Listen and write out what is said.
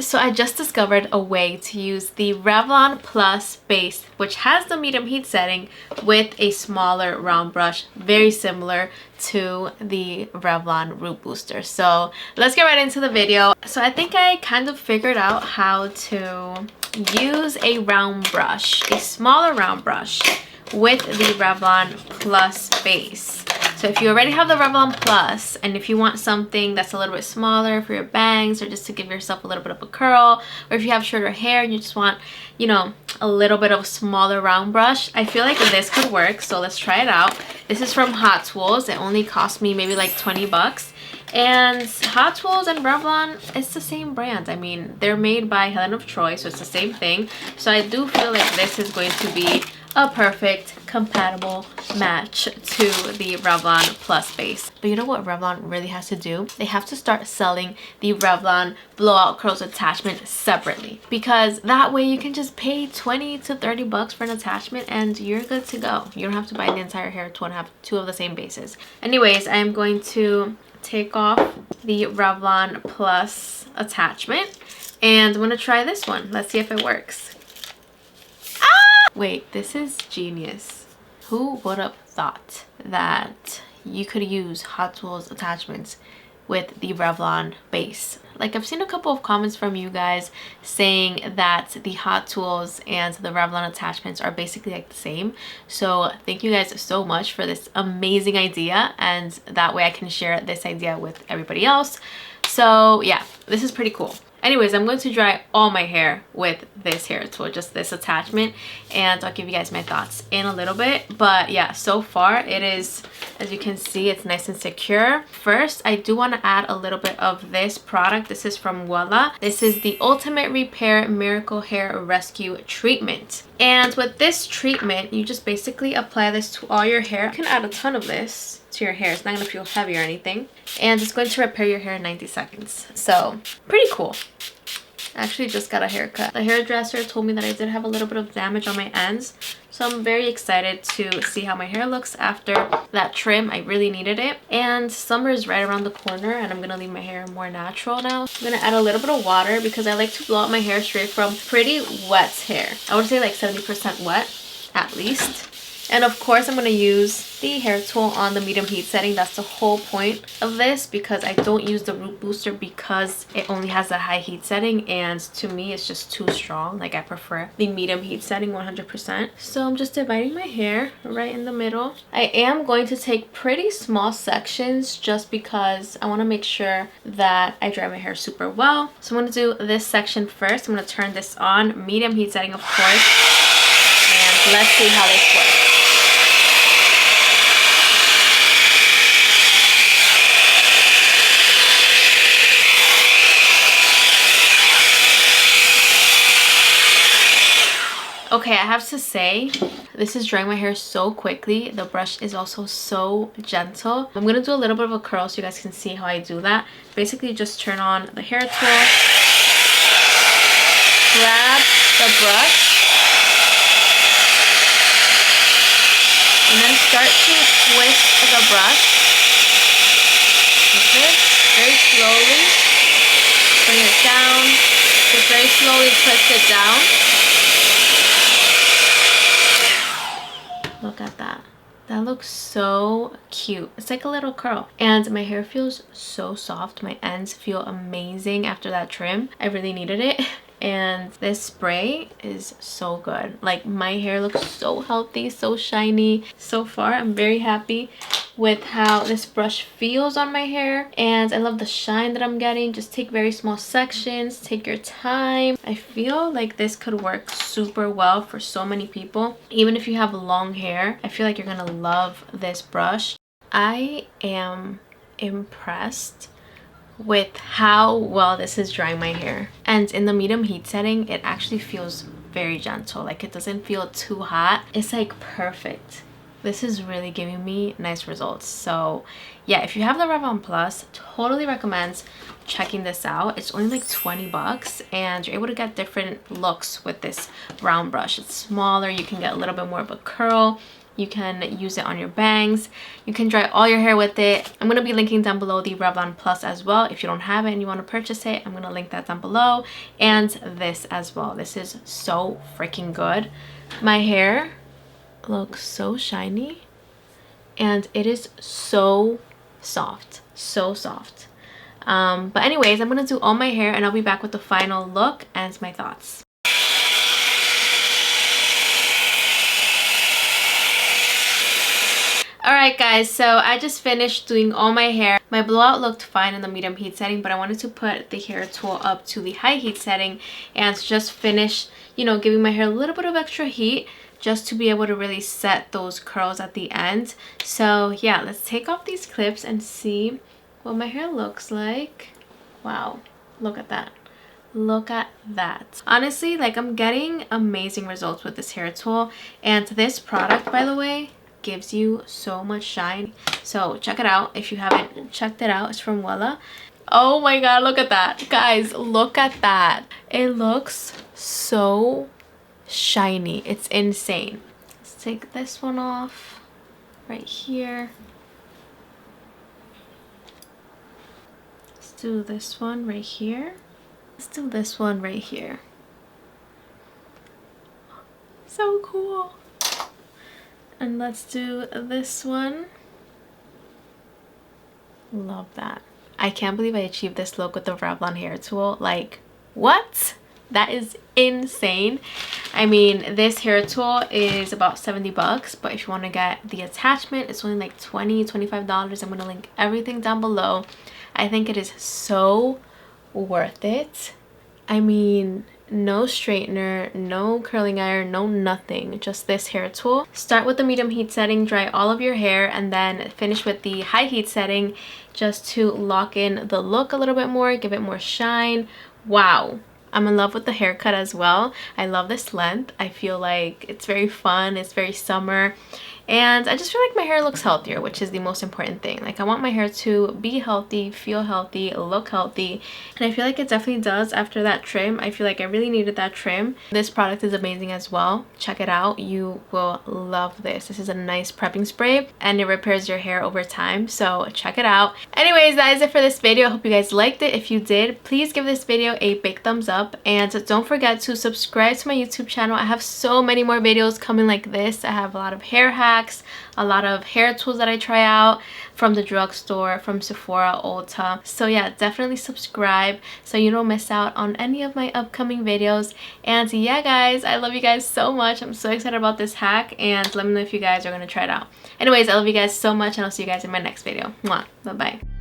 So I just discovered a way to use the Revlon Plus base, which has the medium heat setting, with a smaller round brush, very similar to the Revlon Root Booster. So let's get right into the video. So I think I kind of figured out how to use a round brush, a smaller round brush, with the Revlon Plus base. So if you already have the Revlon Plus, and if you want something that's a little bit smaller for your bangs, or just to give yourself a little bit of a curl, or if you have shorter hair and you just want, you know, a little bit of a smaller round brush, I feel like this could work. So let's try it out. This is from Hot Tools. It only cost me maybe like 20 bucks. And Hot Tools and Revlon, it's the same brand. I mean, they're made by Helen of Troy, so it's the same thing. So I do feel like this is going to be a perfect compatible match to the Revlon Plus base. But you know what Revlon really has to do? They have to start selling the Revlon Blowout Curls attachment separately, because that way you can just pay 20 to 30 bucks for an attachment and you're good to go. You don't have to buy the entire hair to have two of the same bases. Anyways, I am going to take off the Revlon Plus attachment and I'm gonna try this one. Let's see if it works. Wait, this is genius. Who would have thought that you could use Hot Tools attachments with the Revlon base? Like, I've seen a couple of comments from you guys saying that the Hot Tools and the Revlon attachments are basically like the same. So thank you guys so much for this amazing idea, and that way I can share this idea with everybody else. So yeah, this is pretty cool. Anyways, I'm going to dry all my hair with this hair tool, just this attachment, and I'll give you guys my thoughts in a little bit. But yeah, so far it is, as you can see, it's nice and secure. First, I do want to add a little bit of this product. This is from Wella. This is the Ultimate Repair Miracle Hair Rescue Treatment. And with this treatment, you just basically apply this to all your hair. You can add a ton of this to your hair. It's not going to feel heavy or anything. And it's going to repair your hair in 90 seconds. So, pretty cool. I actually just got a haircut. The hairdresser told me that I did have a little bit of damage on my ends. So I'm very excited to see how my hair looks after that trim. I really needed it. And summer is right around the corner and I'm going to leave my hair more natural now. I'm going to add a little bit of water because I like to blow out my hair straight from pretty wet hair. I would say like 70% wet at least. And of course, I'm going to use the hair tool on the medium heat setting. That's the whole point of this, because I don't use the Root Booster because it only has a high heat setting, and to me it's just too strong. Like, I prefer the medium heat setting 100%. So I'm just dividing my hair right in the middle. I am going to take pretty small sections just because I want to make sure that I dry my hair super well. So I'm going to do this section first. I'm going to turn this on, medium heat setting of course, and let's see how this works. Okay, I have to say, this is drying my hair so quickly. The brush is also so gentle. I'm going to do a little bit of a curl so you guys can see how I do that. Basically, just turn on the hair tool, grab the brush, and then start to twist the brush. Okay, very slowly. Bring it down. Just very slowly twist it down. Look at that. That looks so cute. It's like a little curl. And my hair feels so soft. My ends feel amazing after that trim. I really needed it. And this spray is so good. Like, my hair looks so healthy, so shiny. So far, I'm very happy with how this brush feels on my hair, and I love the shine that I'm getting. Just take very small sections, take your time. I feel like this could work super well for so many people. Even if you have long hair, I feel like you're gonna love this brush. I am impressed with how well this is drying my hair, and in the medium heat setting it actually feels very gentle. Like, it doesn't feel too hot. It's like perfect. This is really giving me nice results. So yeah, if you have the Revlon Plus, totally recommend checking this out. It's only like 20 bucks and you're able to get different looks with this round brush. It's smaller, you can get a little bit more of a curl, You can use it on your bangs. You can dry all your hair with it. I'm going to be linking down below the Revlon Plus as well. If you don't have it and you want to purchase it, I'm going to link that down below. And this as well. This is so freaking good. My hair looks so shiny and it is so soft. So soft. But anyways, I'm going to do all my hair and I'll be back with the final look and my thoughts. Alright guys, so I just finished doing all my hair. My blowout looked fine in the medium heat setting, but I wanted to put the hair tool up to the high heat setting and just finish, you know, giving my hair a little bit of extra heat just to be able to really set those curls at the end. So yeah, let's take off these clips and see what my hair looks like. Wow, look at that. Look at that. Honestly, like, I'm getting amazing results with this hair tool, and this product, by the way, gives you so much shine. So check it out if you haven't checked it out. It's from Wella. Oh my god, look at that. Guys, look at that. It looks so shiny. It's insane. Let's take this one off right here. Let's do this one right here. Let's do this one right here. So cool. And let's do this one. Love that. I can't believe I achieved this look with the Revlon hair tool. Like, what? That is insane. I mean, this hair tool is about 70 bucks, but if you want to get the attachment, it's only like $25. I'm going to link everything down below. I think it is so worth it. I mean, no straightener, no curling iron, no nothing, just this hair tool. Start with the medium heat setting, dry all of your hair, and then finish with the high heat setting just to lock in the look a little bit more, give it more shine. Wow. I'm in love with the haircut as well. I love this length. I feel like it's very fun, it's very summer, and I just feel like my hair looks healthier, which is the most important thing. Like, I want my hair to be healthy, feel healthy, look healthy, and I feel like it definitely does after that trim. I feel like I really needed that trim. This product is amazing as well. Check it out. You will love this. This is a nice prepping spray and it repairs your hair over time, so check it out. Anyways, that is it for this video. I hope you guys liked it. If you did, please give this video a big thumbs up and don't forget to subscribe to my YouTube channel. I have so many more videos coming like this. I have a lot of hair hacks, a lot of hair tools that I try out from the drugstore, from Sephora, Ulta. So yeah, definitely subscribe so you don't miss out on any of my upcoming videos. And yeah guys, I love you guys so much. I'm so excited about this hack, and let me know if you guys are going to try it out. Anyways, I love you guys so much, and I'll see you guys in my next video. Mwah. Bye bye.